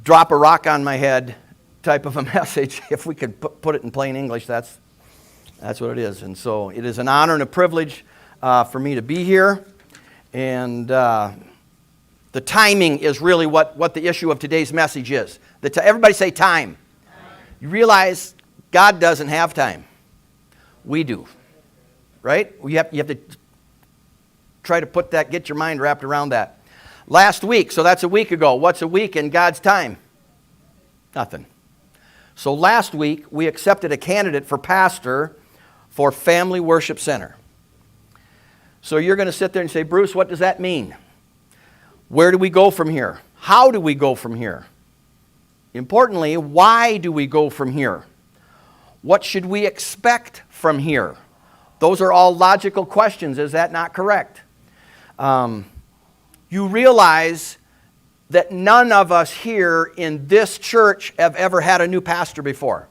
drop a rock on my head type of a message. If we could put it in plain English, that's what it is. And so it is an honor and a privilege for me to be here. And the timing is really what the issue of today's message is. Everybody say time. You realize God doesn't have time. We do. Right? You have to try to get your mind wrapped around that. Last week, so that's a week ago. What's a week in God's time? Nothing. So last week, we accepted a candidate for pastor for Family Worship Center. So you're going to sit there and say, Bruce, what does that mean? Where do we go from here? How do we go from here? Importantly, why do we go from here? What should we expect from here? Those are all logical questions. Is that not correct? You realize that none of us here in this church have ever had a new pastor before.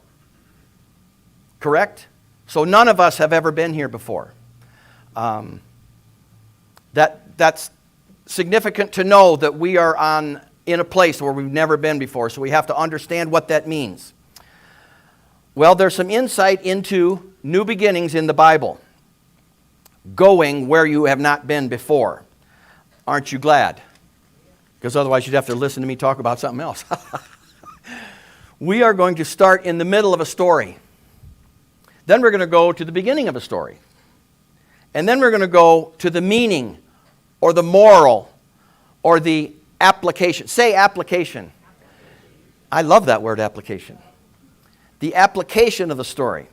Correct? So none of us have ever been here before. That's significant to know that we are in a place where we've never been before, so we have to understand what that means. Well, there's some insight into new beginnings in the Bible. Going where you have not been before. Aren't you glad? Because otherwise you'd have to listen to me talk about something else. We are going to start in the middle of a story. Then we're going to go to the beginning of a story. And then we're going to go to the meaning or the moral or the application. Say application. I love that word, application. The application of the story.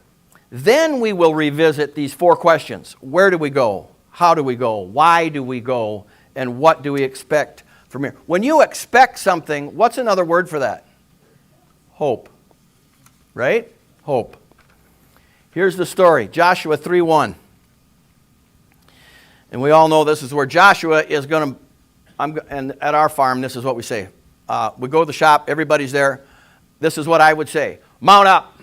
Then we will revisit these 4 questions. Where do we go? How do we go? Why do we go? And what do we expect from here? When you expect something, what's another word for that? Hope. Right? Hope. Here's the story. Joshua 3:1. And we all know this is where Joshua is going to, and at our farm, this is what we say. We go to the shop, everybody's there. This is what I would say. Mount up.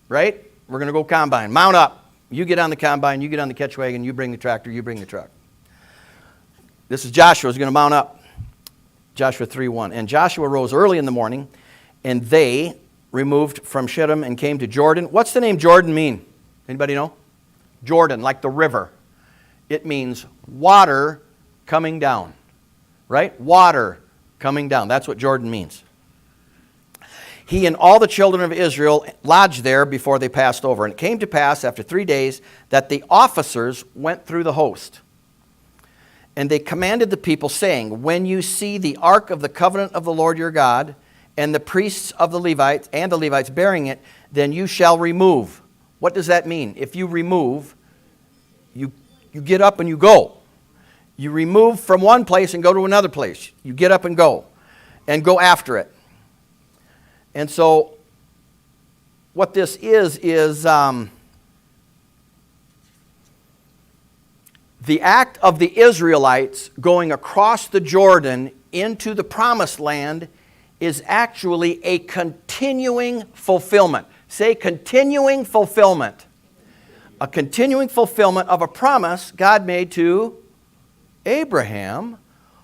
Right? We're going to go combine. Mount up. You get on the combine, you get on the catch wagon, you bring the tractor, you bring the truck. This is Joshua's going to mount up. Joshua 3:1. And Joshua rose early in the morning, and they removed from Shittim and came to Jordan. What's the name Jordan mean? Anybody know? Jordan, like the river. It means water coming down. Right? Water coming down. That's what Jordan means. He and all the children of Israel lodged there before they passed over. And it came to pass after 3 days that the officers went through the host. And they commanded the people, saying, when you see the ark of the covenant of the Lord your God, and the priests of the Levites bearing it, then you shall remove. What does that mean? If you remove, you get up and you go. You remove from one place and go to another place. You get up and go after it. And so what this is the act of the Israelites going across the Jordan into the promised land is actually a continuing fulfillment. Say continuing fulfillment. A continuing fulfillment of a promise God made to Abraham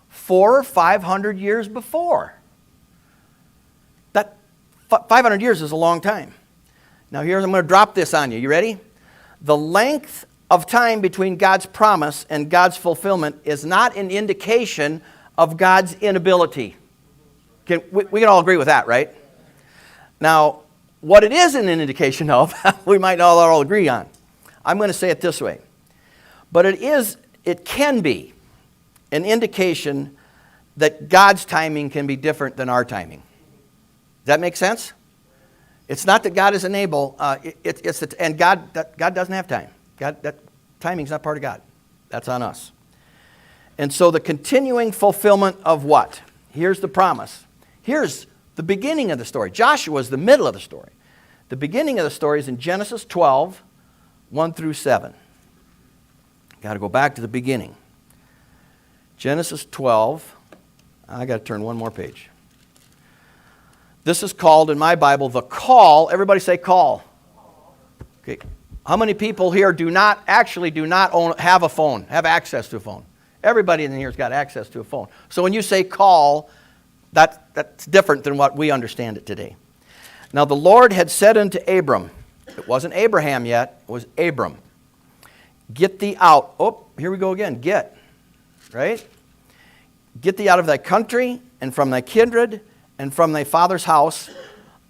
400 or 500 years before. That 500 years is a long time. Now I'm going to drop this on you. You ready? The length of time between God's promise and God's fulfillment is not an indication of God's inability. We can all agree with that, right? Now, what it is an indication of, we might all agree on. I'm going to say it this way. But it can be an indication that God's timing can be different than our timing. Does that make sense? It's not that God is unable, and God doesn't have time. Timing's not part of God. That's on us. And so the continuing fulfillment of what? Here's the promise. Here's the beginning of the story. Joshua is the middle of the story. The beginning of the story is in Genesis 12, 1 through 7. Got to go back to the beginning. Genesis 12. I got to turn one more page. This is called in my Bible the call. Everybody say call. Okay. How many people here do not have a phone, have access to a phone? Everybody in here's got access to a phone. So when you say call, that's different than what we understand it today. Now the Lord had said unto Abram, it wasn't Abraham yet, it was Abram. Get thee out. Oh, here we go again. Get. Right? Get thee out of thy country and from thy kindred and from thy father's house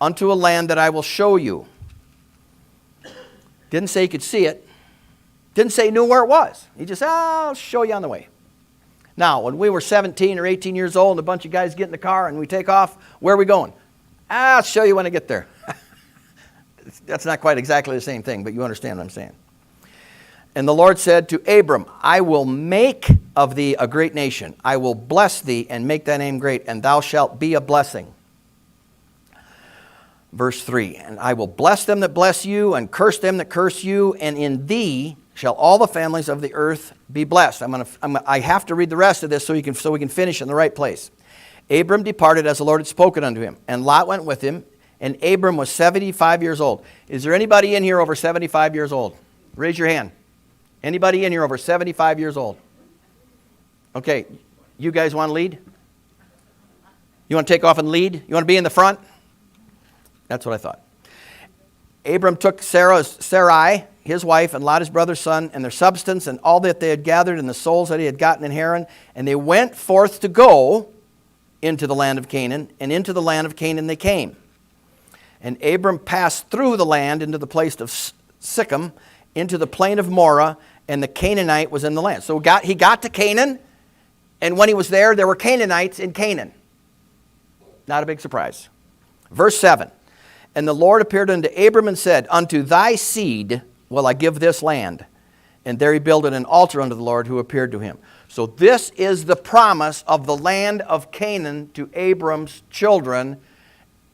unto a land that I will show you. Didn't say he could see it. Didn't say he knew where it was. He just said, I'll show you on the way. Now, when we were 17 or 18 years old and a bunch of guys get in the car and we take off, where are we going? I'll show you when I get there. That's not quite exactly the same thing, but you understand what I'm saying. And the Lord said to Abram, I will make of thee a great nation. I will bless thee and make thy name great, and thou shalt be a blessing. Verse 3, and I will bless them that bless you, and curse them that curse you, and in thee shall all the families of the earth be blessed. I have to read the rest of this so we can finish in the right place. Abram departed as the Lord had spoken unto him, and Lot went with him, and Abram was 75 years old. Is there anybody in here over 75 years old? Raise your hand. Anybody in here over 75 years old? Okay, you guys want to lead? You want to take off and lead? You want to be in the front? That's what I thought. Abram took Sarai, his wife, and Lot his brother's son, and their substance, and all that they had gathered, and the souls that he had gotten in Haran, and they went forth to go into the land of Canaan, and into the land of Canaan they came. And Abram passed through the land into the place of Sichem, into the plain of Moreh, and the Canaanite was in the land. So he got to Canaan, and when he was there were Canaanites in Canaan. Not a big surprise. Verse 7, and the Lord appeared unto Abram and said, unto thy seed will I give this land. And there he builded an altar unto the Lord who appeared to him. So this is the promise of the land of Canaan to Abram's children.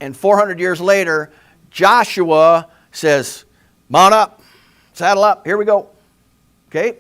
And 400 years later, Joshua says, mount up, saddle up, here we go. Okay?